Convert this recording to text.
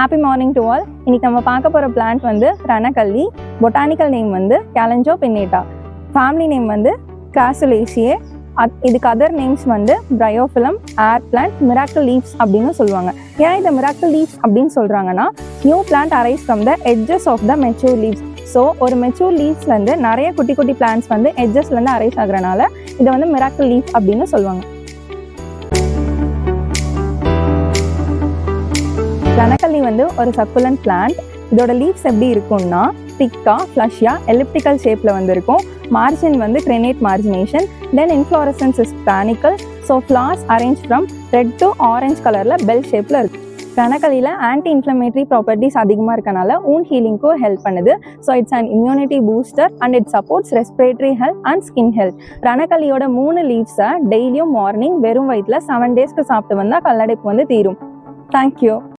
Happy morning to all. இன்னைக்கு நம்ம பார்க்க போகிற பிளான்ட் வந்து ரணக்கல்லி. பொட்டானிக்கல் நேம் வந்து கேலஞ்சோ பின்னேட்டா. ஃபேமிலி நேம் வந்து கிராசுலேசியே. இதுக்கு அதர் நேம்ஸ் வந்து bryophyllum, air plant, miracle leaves அப்படின்னு சொல்லுவாங்க. ஏன் இதை மிராக்கிள் லீவ்ஸ் அப்படின்னு சொல்கிறாங்கன்னா, new plant arise from the edges of the mature leaves. So ஒரு மெச்சூர் லீவ்ஸ்லேருந்து நிறைய குட்டி குட்டி பிளான்ட்ஸ் வந்து எட்ஜஸ்லேருந்து அரைஸ் ஆகுறனால இதை வந்து மிராக்கிள் லீவ் அப்படின்னு சொல்லுவாங்க. ரணக்கல்லி வந்து ஒரு சக்குலன்ட் பிளான்ட். இதோட லீவ்ஸ் எப்படி இருக்கும்னா திக்கா, ஃப்ளஷியா, எலிப்டிக்கல் ஷேப்பில் வந்து இருக்கும். மார்ஜின் வந்து crenate margination. Then inflorescence is panicle. So flowers arrange from red to orange கலரில் பெல் ஷேப்பில் இருக்குது. ரணக்கல்லியில் ஆன்டி இன்ஃப்ளமேட்டரி ப்ராப்பர்ட்டிஸ் அதிகமாக இருக்கனால ஊண்ட் ஹீலிங்க்கும் ஹெல்ப் பண்ணுது. So it's and immunity booster and it supports respiratory health and skin health. ரணக்கல்லியோட 3 லீவ்ஸை டெய்லியும் மார்னிங் வெறும் வயிற்றில் 7 டேஸ்க்கு சாப்பிட்டு வந்தால் கல்லடைப்பு வந்து தீரும். தேங்க்யூ.